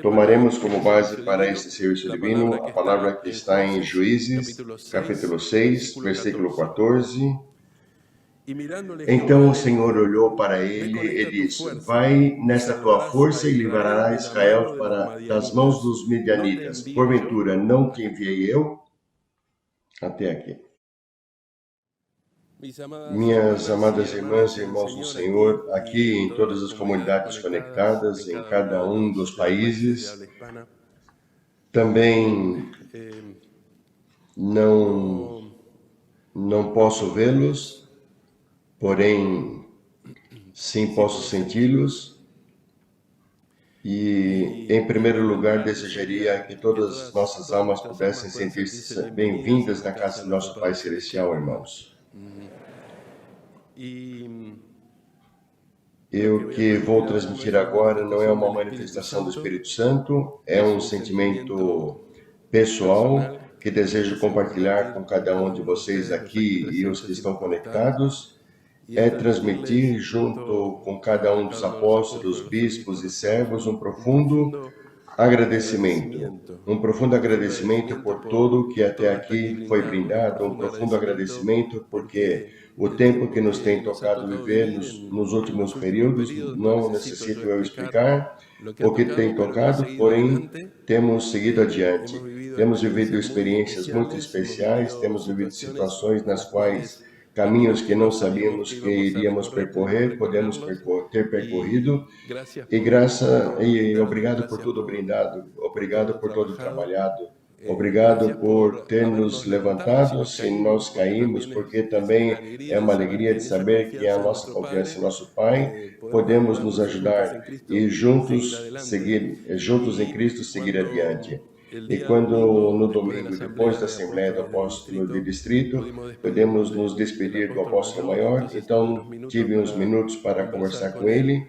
Tomaremos como base para este serviço divino a palavra que está em Juízes, capítulo 6, versículo 14. Então o Senhor olhou para ele e disse: Vai nesta tua força e livrará Israel das mãos dos midianitas. Porventura não te enviei eu? Até aqui. Minhas amadas irmãs e irmãos do Senhor, aqui em todas as comunidades conectadas, em cada um dos países, também não posso vê-los, porém sim posso senti-los. E, em primeiro lugar, desejaria que todas as nossas almas pudessem sentir-se bem-vindas na casa do nosso Pai Celestial, irmãos. E o que vou transmitir agora não é uma manifestação do Espírito Santo, é um sentimento pessoal que desejo compartilhar com cada um de vocês aqui e os que estão conectados. É transmitir junto com cada um dos apóstolos, bispos e servos um profundo agradecimento por tudo que até aqui foi brindado, um profundo agradecimento porque o tempo que nos tem tocado viver nos últimos períodos, não necessito eu explicar o que tem tocado, porém temos seguido adiante, temos vivido experiências muito especiais, temos vivido situações nas quais caminhos que não sabíamos que iríamos percorrer, podemos ter percorrido, e obrigado por tudo brindado, obrigado por todo trabalhado, obrigado por ter nos levantado se nós caímos, porque também é uma alegria de saber que a nossa confiança em nosso Pai, podemos nos ajudar e juntos em Cristo seguir adiante. E quando no domingo, depois da Assembleia do Apóstolo de Distrito, podemos nos despedir do Apóstolo Maior, então tive uns minutos para conversar com ele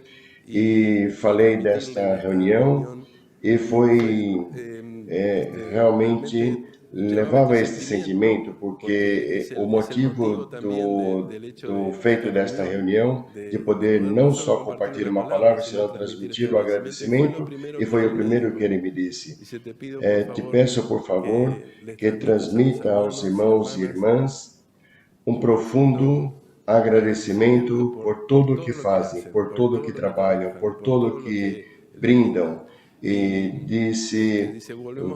e falei desta reunião e foi realmente levava este sentimento, porque o motivo do feito desta reunião, de poder não só compartilhar uma palavra, senão transmitir o agradecimento, e foi o primeiro que ele me disse. Te peço, por favor, que transmita aos irmãos e irmãs um profundo agradecimento por tudo o que fazem, por tudo o que trabalham, por tudo o que brindam. E disse,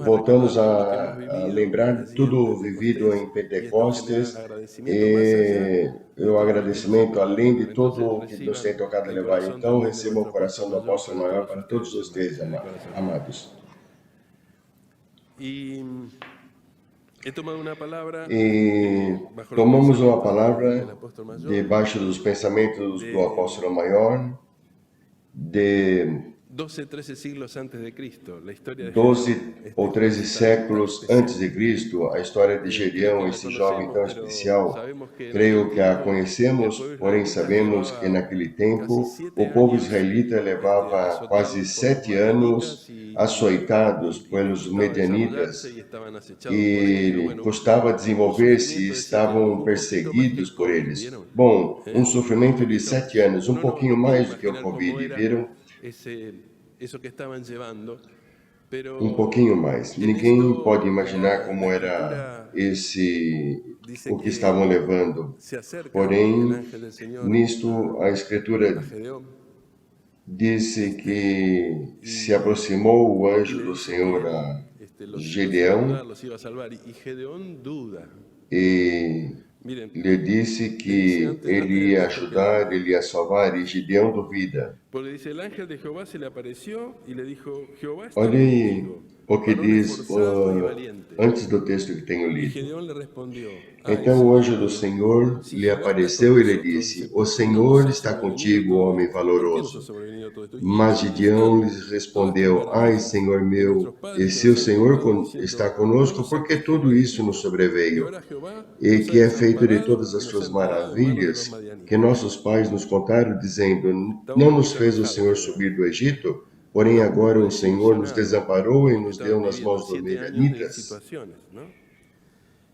voltamos a lembrar de tudo vivido em Pentecostes e o agradecimento, além de tudo o que nos tem tocado levar. Então, receba o coração do Apóstolo Maior para todos vocês, amados. E tomamos uma palavra debaixo dos pensamentos do Apóstolo Maior, de 12 ou 13 séculos antes de Cristo, a história de Gedeão, esse jovem tão especial. Creio que a conhecemos, porém sabemos que naquele tempo o povo israelita levava quase 7 anos açoitados pelos medianitas e custava desenvolver-se e estavam perseguidos por eles. Bom, um sofrimento de 7 anos, um pouquinho mais do que o Covid, viram? Um pouquinho mais. Ninguém pode imaginar como era o que estavam levando. Porém, nisto a Escritura disse que se aproximou o anjo do Senhor a Gedeão e lhe disse que ele ia ajudar, ele ia salvar, e Gedeão duvida. Olhe o que diz antes do texto que tenho lido. Então o anjo do Senhor lhe apareceu e lhe disse: O Senhor está contigo, homem valoroso. Mas Gedeão lhes respondeu: Ai, Senhor meu, e se o Senhor está conosco, por que tudo isso nos sobreveio? E que é feito de todas as suas maravilhas que nossos pais nos contaram, dizendo: Não nos fez o Senhor subir do Egito? Porém agora o Senhor nos desamparou e nos deu nas mãos dos medianitas.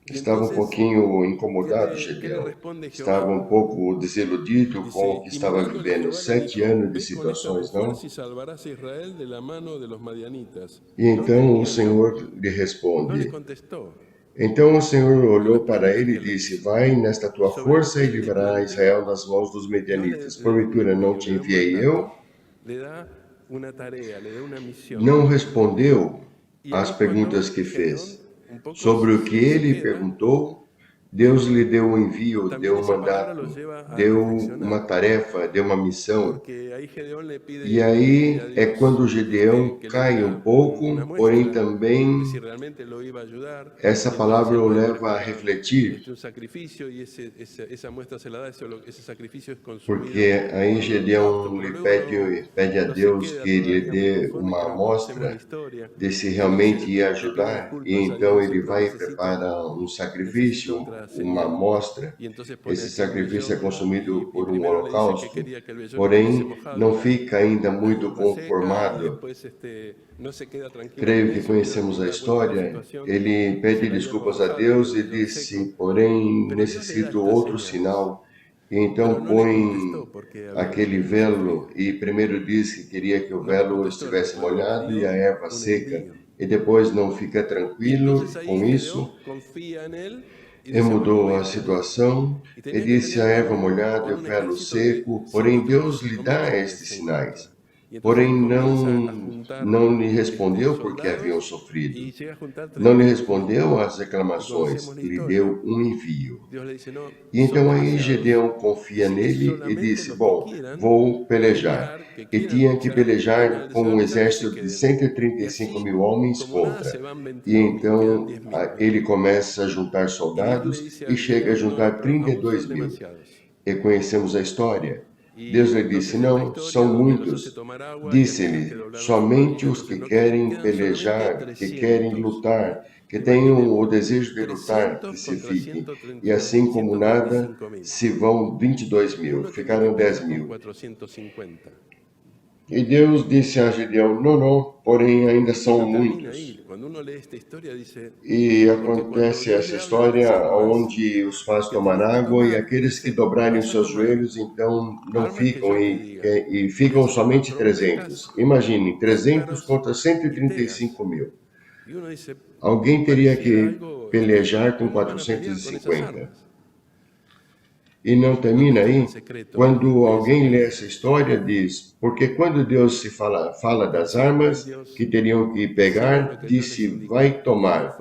Estava um pouquinho incomodado, Gedeão. Estava um pouco desiludido com o que estava vivendo. 7 anos de situações, não? E então o Senhor lhe responde. Então o Senhor olhou para ele e disse: Vai nesta tua força e livrará Israel das mãos dos medianitas. Porventura não te enviei eu? Não respondeu às perguntas que fez. Sobre o que ele perguntou, Deus lhe deu um envio, deu um mandato, deu uma tarefa, deu uma missão. E aí é quando Gedeão cai um pouco, porém também essa palavra o leva a refletir, porque aí Gedeão lhe pede a Deus que lhe dê uma amostra de se realmente ia ajudar, e então ele vai e prepara um sacrifício, uma amostra. Esse sacrifício é consumido por um holocausto, porém não fica ainda muito conformado. Creio que conhecemos a história. Ele pede desculpas a Deus e disse, porém necessito outro sinal. E então põe aquele velo, e primeiro diz que queria que o velo estivesse molhado e a erva seca, e depois não fica tranquilo com isso, e mudou a situação, e disse a erva molhada e o velo seco, porém Deus lhe dá estes sinais. Porém não lhe respondeu porque haviam sofrido. Não lhe respondeu às reclamações, lhe deu um envio. E então aí Gedeão confia nele e disse, bom, vou pelejar. E tinha que pelejar com um exército de 135 mil homens contra. E então ele começa a juntar soldados e chega a juntar 32 mil. E conhecemos a história. Deus lhe disse, não, são muitos. Disse-lhe, somente os que querem pelejar, que querem lutar, que tenham o desejo de lutar, que se fiquem. E assim como nada, se vão 22 mil, ficaram 10 mil. E Deus disse a Gedeão, não, porém ainda são muitos. E acontece essa história onde os faz tomar água e aqueles que dobrarem os seus joelhos, então não ficam e ficam somente 300. Imaginem, 300 contra 135 mil. Alguém teria que pelejar com 450. E não termina aí. Quando alguém lê essa história, diz, porque quando Deus se fala das armas que teriam que pegar, disse, vai tomar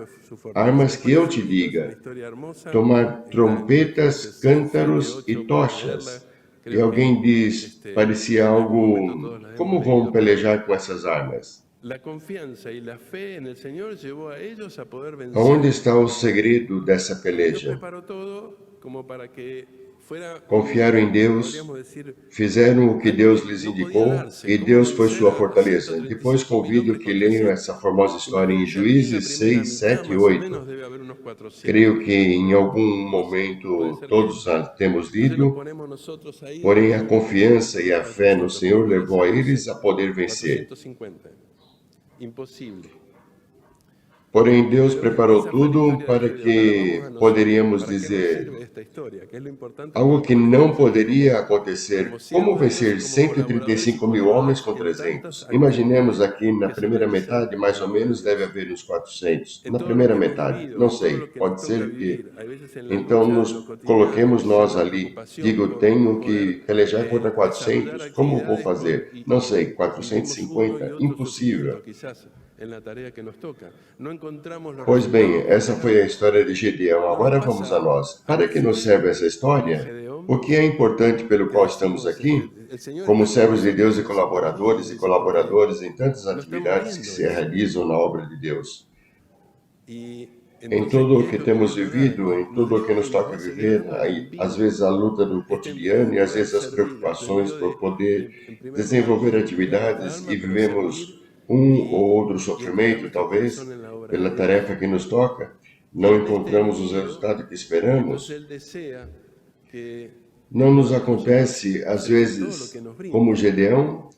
armas que eu te diga, tomar trompetas, cântaros e tochas. E alguém diz, parecia algo, como vão pelejar com essas armas? Onde está o segredo dessa peleja? Confiaram em Deus, fizeram o que Deus lhes indicou e Deus foi sua fortaleza. Depois convido que leiam essa formosa história em Juízes 6, 7 e 8. Creio que em algum momento todos a temos lido, porém a confiança e a fé no Senhor levou a eles a poder vencer. Porém, Deus preparou tudo para que poderíamos dizer algo que não poderia acontecer. Como vencer 135 mil homens com 300? Imaginemos aqui na primeira metade, mais ou menos, deve haver uns 400. Na primeira metade, não sei, pode ser que... Então, nos coloquemos nós ali. Digo, tenho que pelejar contra 400. Como vou fazer? Não sei, 450? Impossível. Pois bem, essa foi a história de Gedeão. Agora vamos a nós. Para que nos serve essa história? O que é importante pelo qual estamos aqui? Como servos de Deus e colaboradores em tantas atividades que se realizam na obra de Deus. Em tudo o que temos vivido, em tudo o que nos toca viver, às vezes a luta do cotidiano e às vezes as preocupações por poder desenvolver atividades e vivemos um ou outro sofrimento, talvez, pela tarefa que nos toca, não encontramos os resultados que esperamos. Não nos acontece, às vezes, como Gedeão,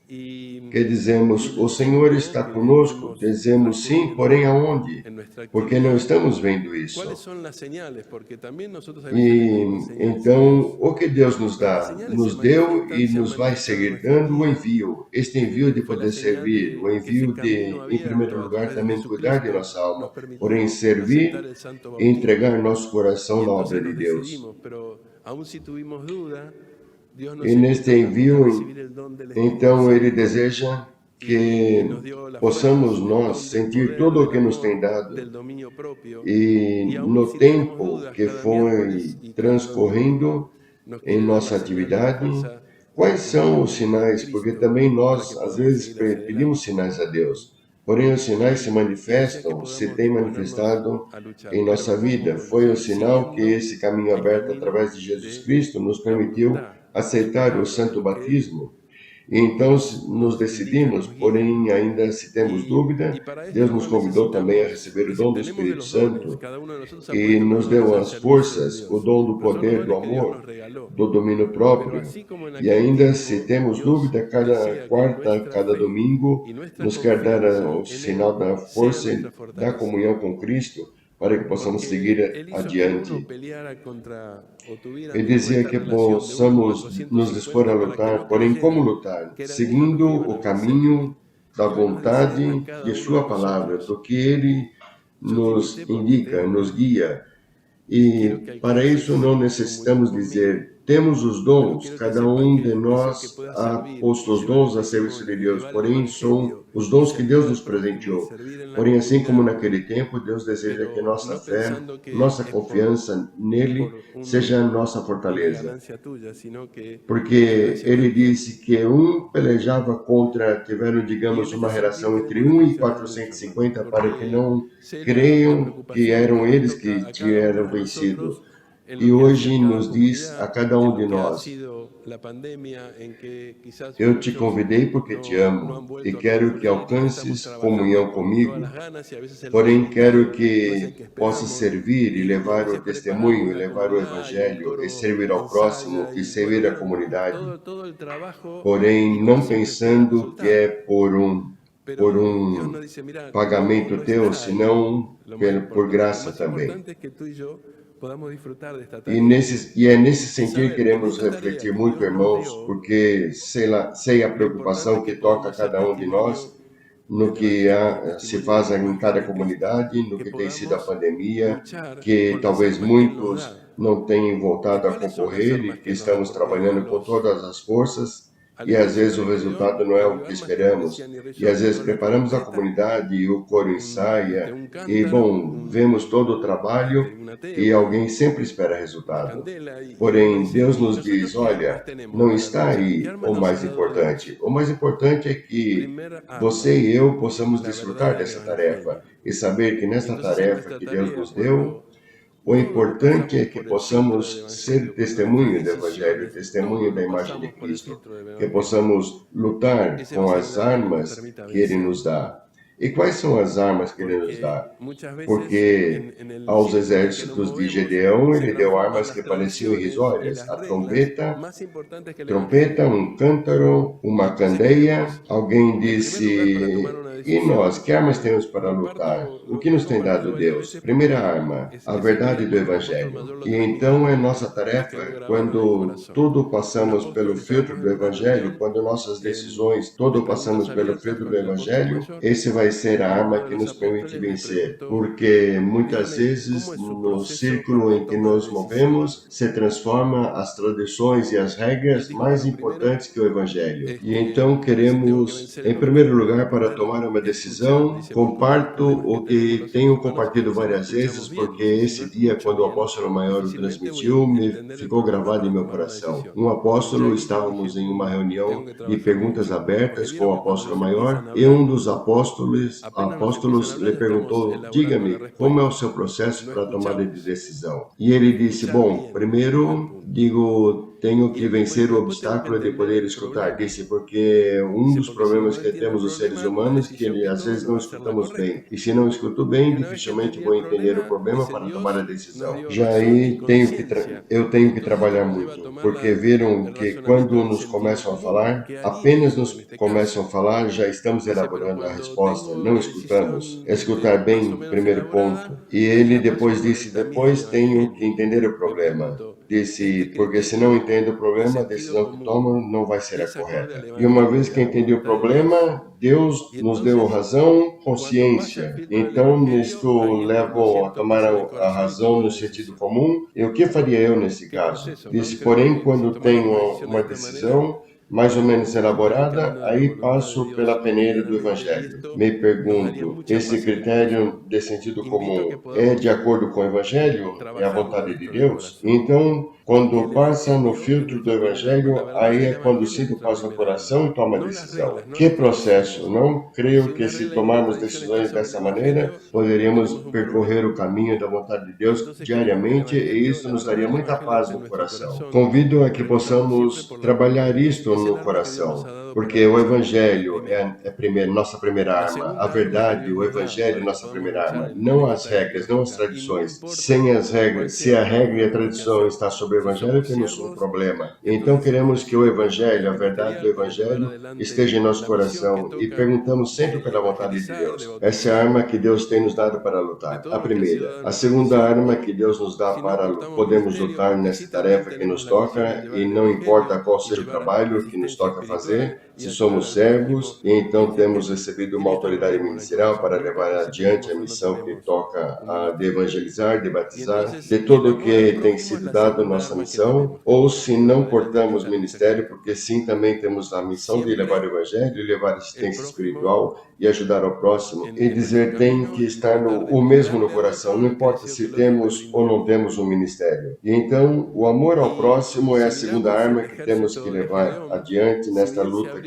que dizemos, o Senhor está conosco, dizemos sim, porém aonde? Porque não estamos vendo isso. E então, o que Deus nos dá? Nos deu e nos vai seguir dando o envio. Este envio de poder servir, o envio de, em primeiro lugar, também cuidar de nossa alma, porém servir e entregar nosso coração na obra de Deus. E neste envio, então, Ele deseja que possamos nós sentir tudo o que nos tem dado. E no tempo que foi transcorrendo em nossa atividade, quais são os sinais? Porque também nós, às vezes, pedimos sinais a Deus. Porém, os sinais se manifestam, se têm manifestado em nossa vida. Foi o sinal que esse caminho aberto através de Jesus Cristo nos permitiu aceitar o santo batismo. E então nos decidimos, porém ainda se temos dúvida, Deus nos convidou também a receber o dom do Espírito Santo e nos deu as forças, o dom do poder, do amor, do domínio próprio. E ainda se temos dúvida, cada quarta, cada domingo, nos quer dar o sinal da força e da comunhão com Cristo, para que possamos seguir adiante. Ele dizia que possamos nos dispor a lutar, porém como lutar? Seguindo o caminho da vontade de sua palavra, do que ele nos indica, nos guia. E para isso não necessitamos dizer, temos os dons, cada um de nós ha posto os dons a serviço de Deus, porém são os dons que Deus nos presenteou. Porém, assim como naquele tempo, Deus deseja que nossa fé, nossa confiança nele seja nossa fortaleza. Porque ele disse que um pelejava contra, tiveram, digamos, uma relação entre 1 e 450 para que não creiam que eram eles que tinham vencido. E hoje nos diz a cada um de nós, eu te convidei porque te amo e quero que alcances comunhão comigo, porém quero que possas servir e levar o testemunho, e levar o evangelho, e servir ao próximo, e servir à comunidade, porém não pensando que é por um pagamento teu, senão por graça também. E é nesse sentido que queremos refletir muito, irmãos, porque sei a preocupação que toca a cada um de nós, no que se faz em cada comunidade, no que tem sido a pandemia, que talvez muitos não tenham voltado a concorrer e que estamos trabalhando com todas as forças. E às vezes o resultado não é o que esperamos. E às vezes preparamos a comunidade e o coro ensaia. E, bom, vemos todo o trabalho e alguém sempre espera resultado. Porém, Deus nos diz, olha, não está aí o mais importante. O mais importante é que você e eu possamos desfrutar dessa tarefa e saber que nessa tarefa que Deus nos deu, o importante é que possamos ser testemunho do Evangelho, testemunho da imagem de Cristo, que possamos lutar com as armas que Ele nos dá. E quais são as armas que Ele nos dá? Porque aos exércitos de Gedeão, Ele deu armas que pareciam irrisórias. A trombeta, um cântaro, uma candeia. Alguém disse, e nós, que armas temos para lutar? O que nos tem dado Deus? Primeira arma, a verdade do Evangelho. E então é nossa tarefa, quando tudo passamos pelo filtro do Evangelho, quando nossas decisões, tudo passamos pelo filtro do Evangelho, esse vai ser a arma que nos permite vencer. Porque muitas vezes, no círculo em que nos movemos, se transforma as tradições e as regras mais importantes que o Evangelho. E então queremos, em primeiro lugar, para tomar uma decisão, comparto o que tenho compartilhado várias vezes, porque esse dia, quando o apóstolo maior o transmitiu, me ficou gravado em meu coração. Um apóstolo, estávamos em uma reunião de perguntas abertas com o apóstolo maior, e um dos apóstolos lhe perguntou, diga-me, como é o seu processo para a tomada de decisão? E ele disse, bom, primeiro, digo, tenho que vencer o obstáculo de poder escutar. Disse, porque um dos problemas que temos os seres humanos é que às vezes não escutamos bem. E se não escuto bem, dificilmente vou entender o problema para tomar a decisão. Já aí eu tenho que trabalhar muito, porque viram que quando nos começam a falar, apenas nos começam a falar, já estamos elaborando a resposta, não escutamos. Escutar bem, primeiro ponto. E ele depois disse, depois tenho que entender o problema. Disse, porque se não entendo o problema, a decisão que tomo não vai ser a correta. E uma vez que entendi o problema, Deus nos deu razão, consciência. Então, isto leva a tomar a razão no sentido comum. E o que faria eu nesse caso? Disse, porém, quando tenho uma decisão mais ou menos elaborada, aí passo pela peneira do Evangelho. Me pergunto, esse critério de sentido comum é de acordo com o Evangelho? É a vontade de Deus? Então, quando passa no filtro do Evangelho, aí é quando sinto paz no coração e tomo a decisão. Que processo? Não creio que se tomarmos decisões dessa maneira, poderíamos percorrer o caminho da vontade de Deus diariamente e isso nos daria muita paz no coração. Convido a que possamos trabalhar isto no coração, porque o Evangelho é nossa primeira arma, a verdade, o Evangelho é nossa primeira arma, não as regras, não as tradições. Sem as regras, se a regra e a tradição está sobre o Evangelho, temos um problema. Então queremos que o Evangelho, a verdade do Evangelho, esteja em nosso coração e perguntamos sempre pela vontade de Deus. Essa é a arma que Deus tem nos dado para lutar, a primeira. A segunda arma que Deus nos dá para podemos lutar nessa tarefa que nos toca e não importa qual seja o trabalho que nos toca fazer, se somos servos e então temos recebido uma autoridade ministerial para levar adiante a missão que toca de evangelizar, de batizar, de tudo o que tem sido dado nossa missão, ou se não cortamos ministério, porque sim, também temos a missão de levar o evangelho, e levar assistência espiritual e ajudar ao próximo, e dizer tem que estar o mesmo no coração, não importa se temos ou não temos um ministério. E então, o amor ao próximo é a segunda arma que temos que levar adiante nesta luta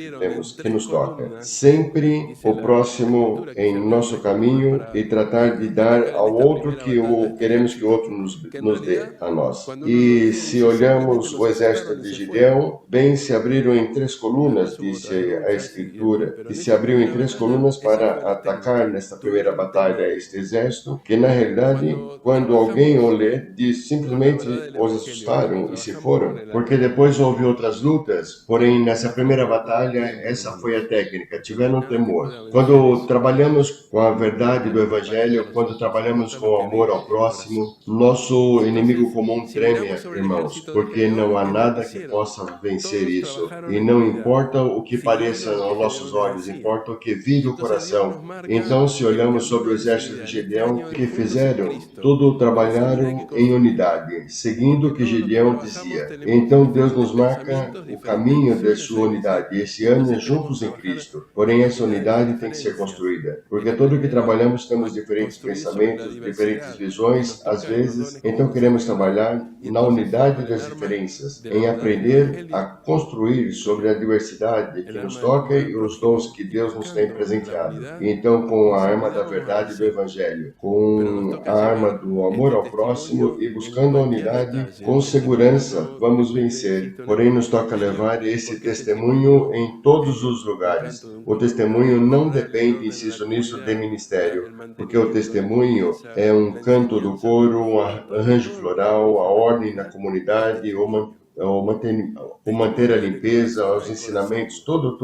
que nos toca. Sempre o próximo em nosso caminho e tratar de dar ao outro que queremos que o outro nos dê a nós. E se olhamos o exército de Gideão, bem se abriram em 3 colunas, disse a Escritura, que se abriu em 3 colunas para atacar nesta primeira batalha este exército, que na realidade, quando alguém o lê, diz simplesmente os assustaram e se foram, porque depois houve outras lutas, porém nessa primeira batalha, essa foi a técnica, tiveram temor. Quando trabalhamos com a verdade do Evangelho, quando trabalhamos com o amor ao próximo, nosso inimigo comum treme, irmãos, porque não há nada que possa vencer isso. E não importa o que pareça aos nossos olhos, importa o que vive o coração. Então, se olhamos sobre o exército de Gideão, o que fizeram? Tudo trabalharam em unidade, seguindo o que Gideão dizia. Então, Deus nos marca o caminho da sua unidade. Esse ano é juntos em Cristo. Porém, essa unidade tem que ser construída, porque tudo que trabalhamos temos diferentes pensamentos, diferentes visões, às vezes, então queremos trabalhar na unidade das diferenças, em aprender a construir sobre a diversidade que nos toca e os dons que Deus nos tem presenteado. Então, com a arma da verdade do Evangelho, com a arma do amor ao próximo e buscando a unidade, com segurança, vamos vencer. Porém, nos toca levar esse testemunho em todos os lugares. O testemunho não depende, insisto nisso, de ministério, porque o testemunho é um canto do coro, um arranjo floral, a ordem na comunidade, o manter a limpeza, os ensinamentos, tudo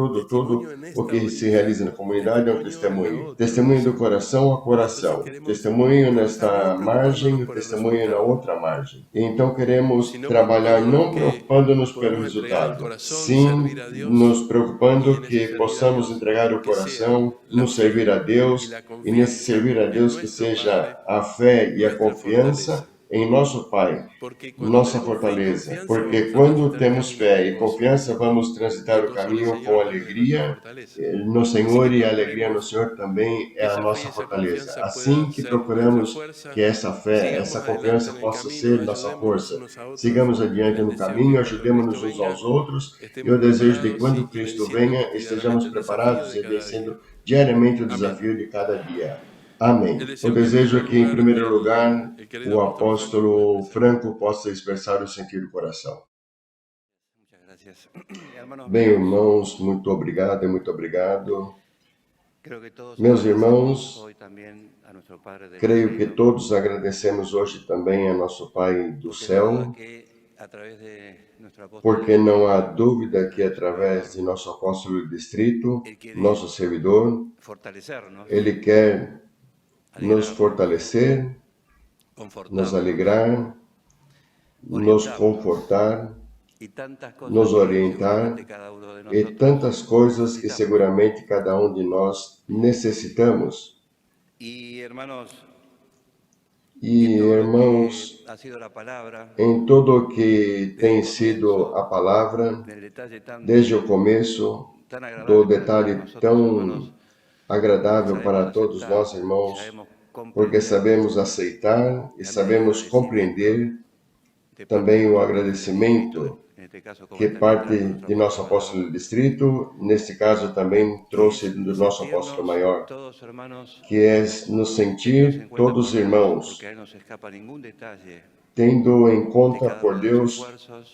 o que se realiza na comunidade é um testemunho. Testemunho do coração a coração. Testemunho nesta margem, testemunho na outra margem. Então queremos trabalhar não preocupando-nos pelo resultado, sim nos preocupando que possamos entregar o coração, nos servir a Deus, e nesse servir a Deus que seja a fé e a confiança em nosso Pai, nossa fortaleza, porque quando temos fé e confiança, vamos transitar o caminho com alegria no Senhor, e a alegria no Senhor também é a nossa fortaleza. Assim que procuramos que essa fé, essa confiança possa ser nossa força, sigamos adiante no caminho, ajudemos-nos uns aos outros, e o desejo de que quando Cristo venha, estejamos preparados e vencendo diariamente o desafio de cada dia. Amém. Eu desejo que, em primeiro lugar, o apóstolo Franco possa expressar o sentir do coração. Bem, irmãos, muito obrigado e muito obrigado. Meus irmãos, Creio que todos agradecemos hoje também a nosso Pai do céu, porque não há dúvida que através de nosso apóstolo distrito, nosso servidor, ele quer nos fortalecer, nos alegrar, nos confortar, nos orientar e tantas coisas que seguramente cada um de nós necessitamos. E, irmãos, em tudo o que tem sido a palavra, desde o começo, do detalhe tão agradável para todos nós, irmãos, porque sabemos aceitar e sabemos compreender também o agradecimento que parte de nosso apóstolo distrito, neste caso também trouxe do nosso apóstolo maior, que é nos sentir todos irmãos, tendo em conta por Deus,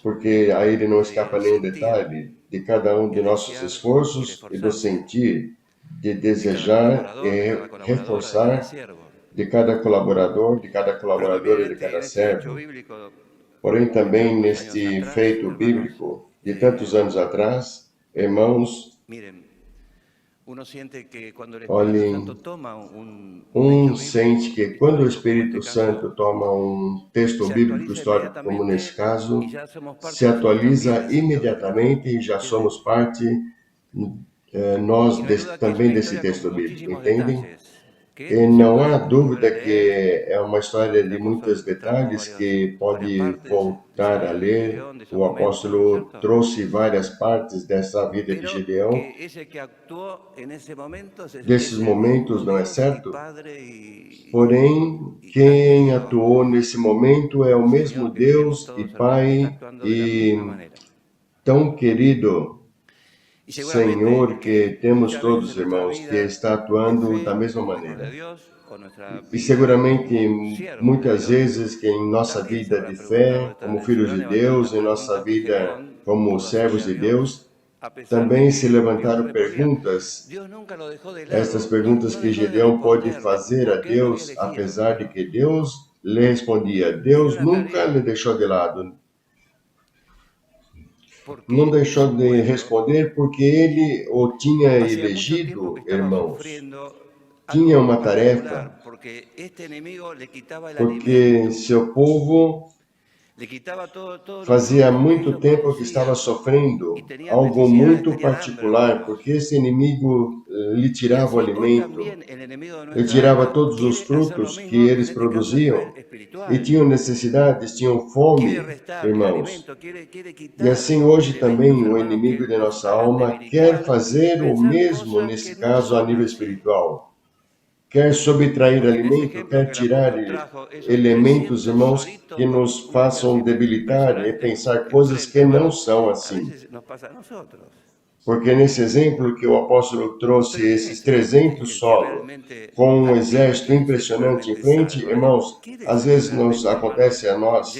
porque a Ele não escapa nenhum detalhe de cada um de nossos esforços e do sentir, de desejar e reforçar de cada colaborador, de cada colaboradora e de cada servo. Porém, também neste feito bíblico de tantos anos atrás, irmãos, olhem, sente que quando o Espírito Santo toma um texto bíblico histórico, como nesse caso, se atualiza imediatamente e já somos parte, nós também desse texto bíblico, entendem? E não há dúvida que é uma história de muitos detalhes que pode voltar a ler. O apóstolo trouxe várias partes dessa vida de Gedeão, desses momentos, não é certo? Porém, quem atuou nesse momento é o mesmo Deus e Pai e tão querido Senhor que temos todos, irmãos, que está atuando da mesma maneira. E seguramente, muitas vezes, que em nossa vida de fé, como filhos de Deus, em nossa vida como servos de Deus, também se levantaram perguntas, estas perguntas que Gedeão pode fazer a Deus, apesar de que Deus lhe respondia. Deus nunca lhe deixou de lado. Não deixou de responder porque ele o tinha elegido, irmãos. Tinha uma tarefa, porque seu povo fazia muito tempo que estava sofrendo algo muito particular, porque esse inimigo lhe tirava o alimento, lhe tirava todos os frutos que eles produziam, e tinham necessidades, tinham fome, irmãos. E assim hoje também o inimigo de nossa alma quer fazer o mesmo, nesse caso, a nível espiritual. Quer subtrair alimento, quer tirar elementos, irmãos, que nos façam debilitar e pensar coisas que não são assim. Porque nesse exemplo que o apóstolo trouxe esses 300 solos, com um exército impressionante em frente, irmãos, às vezes nos acontece a nós.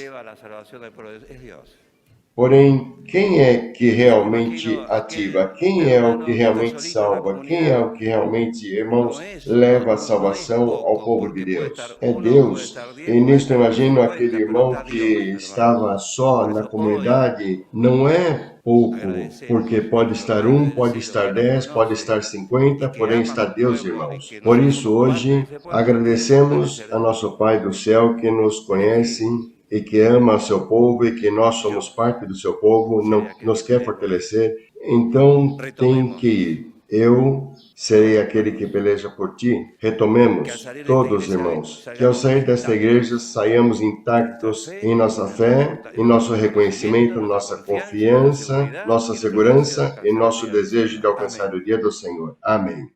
Porém, quem é que realmente ativa? Quem é o que realmente salva? Quem é o que realmente, irmãos, leva a salvação ao povo de Deus? É Deus. E nisto imagino aquele irmão que estava só na comunidade, não é pouco, porque pode estar 1, pode estar 10, pode estar 50, porém está Deus, irmãos. Por isso, hoje, agradecemos a nosso Pai do céu que nos conhece e que ama o seu povo e que nós somos parte do seu povo, nos quer fortalecer. Então, tem que ir. Eu serei aquele que peleja por ti. Retomemos, todos irmãos, que ao sair desta igreja saiamos intactos em nossa fé, em nosso reconhecimento, nossa confiança, nossa segurança e nosso desejo de alcançar o dia do Senhor. Amém.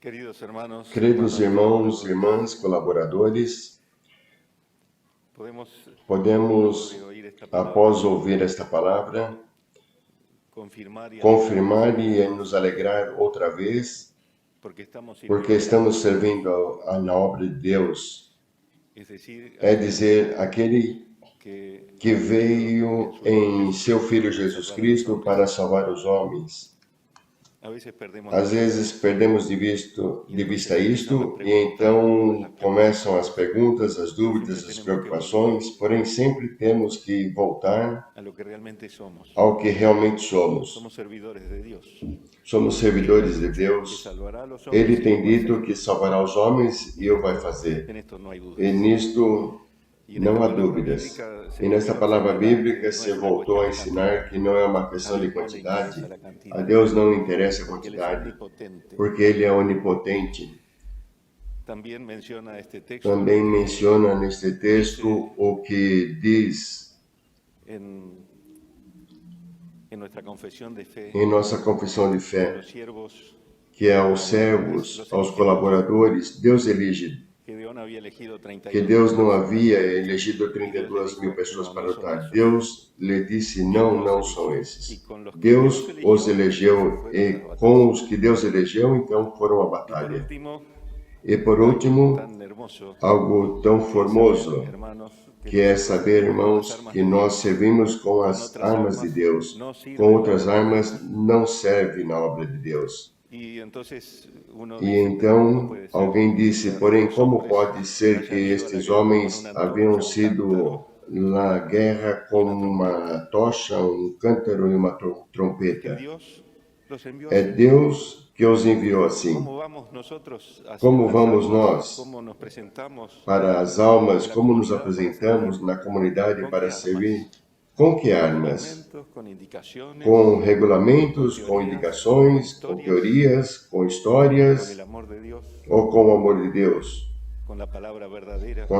Queridos irmãos, irmãs, colaboradores, podemos, após ouvir esta palavra, confirmar e nos alegrar outra vez, porque estamos servindo na obra de Deus. É dizer, aquele que veio em seu Filho Jesus Cristo para salvar os homens. Às vezes perdemos de vista isto e então começam as perguntas, as dúvidas, as preocupações, porém sempre temos que voltar ao que realmente somos. Somos servidores de Deus. Ele tem dito que salvará os homens e o vai fazer. E nisto não há dúvidas. E nesta palavra bíblica se voltou a ensinar que não é uma questão de quantidade. A Deus não interessa a quantidade, porque Ele é onipotente. Também menciona neste texto o que diz em nossa confissão de fé, que é aos servos, aos colaboradores, Deus elige. Que Deus não havia elegido 32 mil pessoas para lutar. Deus lhe disse, não, não são esses. Deus os elegeu e com os que Deus elegeu, então foram à batalha. E por último, algo tão formoso, que é saber, irmãos, que nós servimos com as armas de Deus. Com outras armas não serve na obra de Deus. E então alguém disse, porém, como pode ser que estes homens haviam sido na guerra com uma tocha, um cântaro e uma trompeta? É Deus que os enviou assim. Como vamos nós para as almas, como nos apresentamos na comunidade para servir? Com que armas? Com regulamentos, com indicações, com teorias, com histórias, ou com o amor de Deus? Com a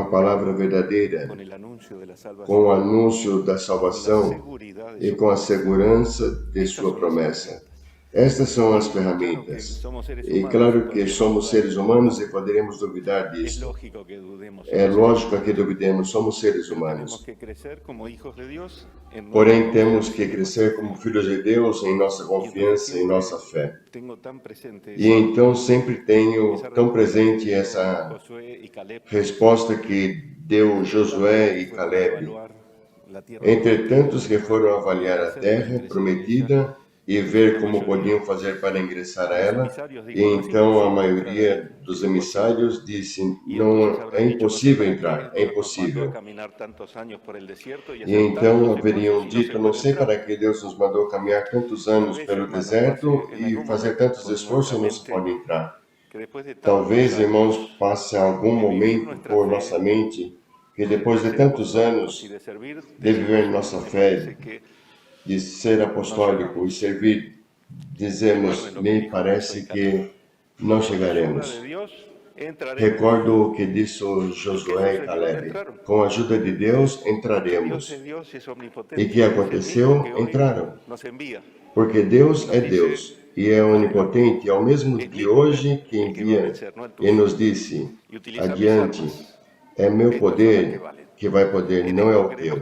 palavra verdadeira, com o anúncio da salvação e com a segurança de sua promessa. Estas são as ferramentas. E claro que somos seres humanos e poderemos duvidar disso. É lógico que duvidemos, somos seres humanos. Porém, temos que crescer como filhos de Deus em nossa confiança, em nossa fé. E então sempre tenho tão presente essa resposta que deu Josué e Caleb. Entre tantos que foram avaliar a terra prometida, e ver como podiam fazer para ingressar a ela, e então a maioria dos emissários disse, não, é impossível entrar, é impossível. E então haveriam dito, não sei para que Deus nos mandou caminhar tantos anos pelo deserto e fazer tantos esforços e não se pode entrar. Talvez, irmãos, passe algum momento por nossa mente que depois de tantos anos de viver nossa fé, de ser apostólico e servir, dizemos, me parece que não chegaremos. Recordo o que disse Josué e Caleb, com a ajuda de Deus entraremos. E que aconteceu? Entraram. Porque Deus é Deus e é onipotente, ao mesmo de hoje que envia e nos disse, adiante, é meu poder que vai poder, não é o teu.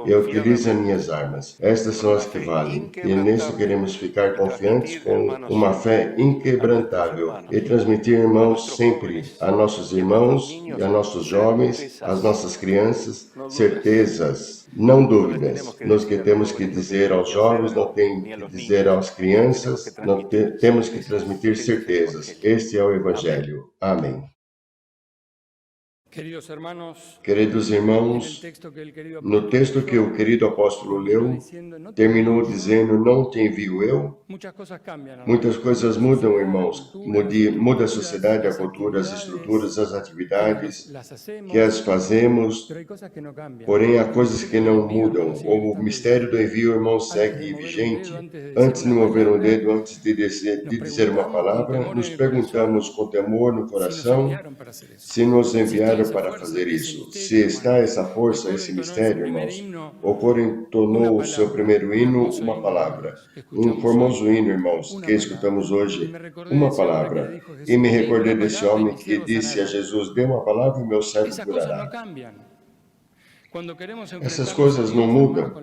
Eu utilizo as minhas armas. Estas são as que valem. E nisso queremos ficar confiantes com uma fé inquebrantável e transmitir, irmãos, sempre a nossos irmãos e a nossos jovens, às nossas crianças, certezas, não dúvidas. Nos que temos que dizer aos jovens, não tem que dizer às crianças, temos que transmitir certezas. Este é o Evangelho. Amém. Queridos irmãos, no texto que o querido apóstolo leu, terminou dizendo, não te envio eu? Muitas coisas mudam, irmãos. Muda a sociedade, a cultura, as estruturas, as atividades que as fazemos, porém há coisas que não mudam. O mistério do envio, irmão, segue vigente. Antes de mover um dedo, antes de dizer uma palavra, nos perguntamos com temor no coração se nos enviaram para fazer isso. Se está essa força, esse mistério, irmãos. O coro entonou o seu primeiro hino, uma palavra. Um formoso hino, irmãos, que escutamos hoje. Uma palavra. E me recordei desse homem que disse a Jesus, dê uma palavra e meu servo curará. Essas coisas não mudam.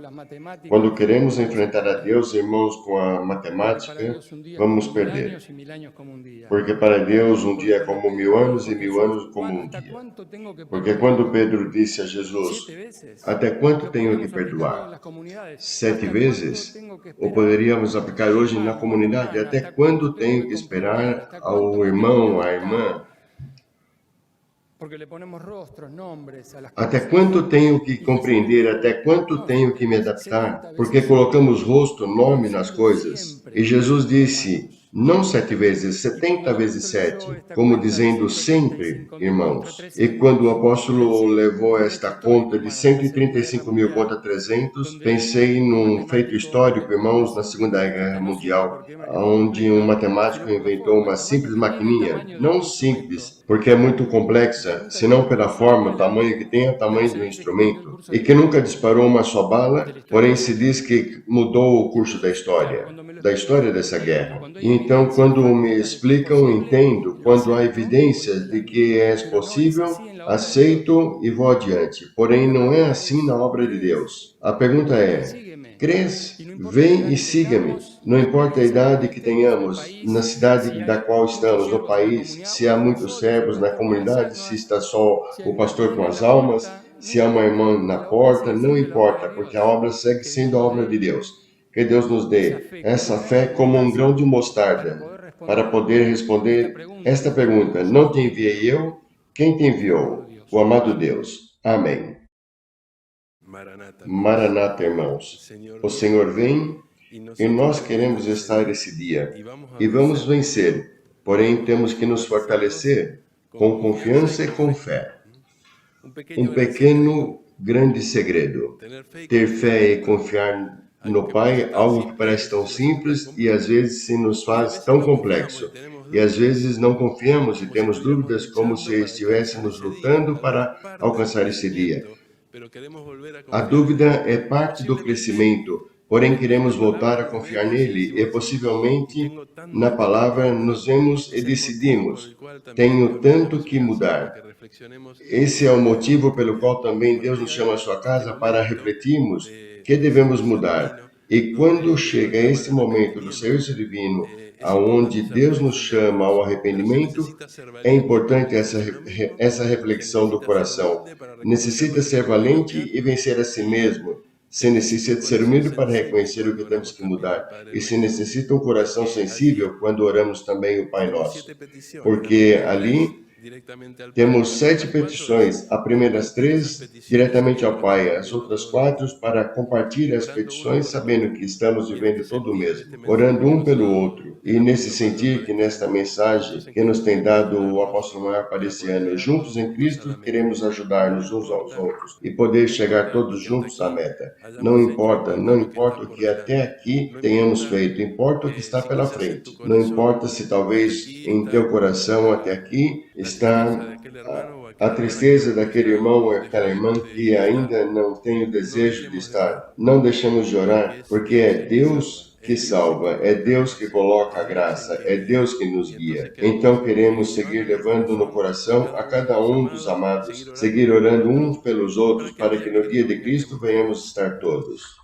Quando queremos enfrentar a Deus, irmãos, com a matemática, vamos perder. Porque para Deus um dia é como 1000 anos e 1000 anos como um dia. Porque quando Pedro disse a Jesus, até quanto tenho que perdoar? 7 vezes? Ou poderíamos aplicar hoje na comunidade, até quando tenho que esperar ao irmão, à irmã? Até quanto tenho que compreender, até quanto tenho que me adaptar? Porque colocamos rosto, nome nas coisas. E Jesus disse, não 7 vezes, 70 vezes 7, como dizendo sempre, irmãos. E quando o apóstolo levou esta conta de 135 mil contra 300, pensei num feito histórico, irmãos, na Segunda Guerra Mundial, onde um matemático inventou uma simples maquininha, não simples, porque é muito complexa, senão pela forma, o tamanho que tem, o tamanho do instrumento, e que nunca disparou uma só bala, porém se diz que mudou o curso da história dessa guerra. E então, quando me explicam, entendo. Quando há evidências de que é possível, aceito e vou adiante. Porém, não é assim na obra de Deus. A pergunta é, crês? Vem e siga-me. Não importa a idade que tenhamos, na cidade da qual estamos, no país, se há muitos servos na comunidade, se está só o pastor com as almas, se há uma irmã na porta, não importa, porque a obra segue sendo a obra de Deus. Que Deus nos dê essa fé como um grão de mostarda, para poder responder esta pergunta, não te enviei eu? Quem te enviou? O amado Deus. Amém. Maranata, irmãos. O Senhor vem e nós queremos estar esse dia. E vamos vencer. Porém, temos que nos fortalecer com confiança e com fé. Um pequeno, grande segredo. Ter fé e confiar no Pai, algo que parece tão simples e às vezes se nos faz tão complexo. E às vezes não confiamos e temos dúvidas como se estivéssemos lutando para alcançar esse dia. A dúvida é parte do crescimento, porém queremos voltar a confiar nele e possivelmente na palavra nos vemos e decidimos. Tenho tanto que mudar. Esse é o motivo pelo qual também Deus nos chama à sua casa para refletirmos que devemos mudar. E quando chega esse momento do serviço divino, aonde Deus nos chama ao arrependimento, é importante essa reflexão do coração. Necessita ser valente e vencer a si mesmo. Se necessita ser humilde para reconhecer o que temos que mudar. E se necessita um coração sensível quando oramos também o Pai Nosso. Porque ali temos 7 petições, as primeiras 3 diretamente ao Pai, as outras 4 para compartilhar as petições, sabendo que estamos vivendo todo o mesmo, orando um pelo outro. E nesse sentido, que nesta mensagem que nos tem dado o apóstolo maior para esse ano, juntos em Cristo, queremos ajudar-nos uns aos outros e poder chegar todos juntos à meta. Não importa o que até aqui tenhamos feito, importa o que está pela frente. Não importa se talvez em teu coração até aqui está a tristeza daquele irmão ou aquela irmã que ainda não tem o desejo de estar. Não deixamos de orar, porque é Deus que salva, é Deus que coloca a graça, é Deus que nos guia. Então queremos seguir levando no coração a cada um dos amados, seguir orando uns pelos outros, para que no dia de Cristo venhamos estar todos.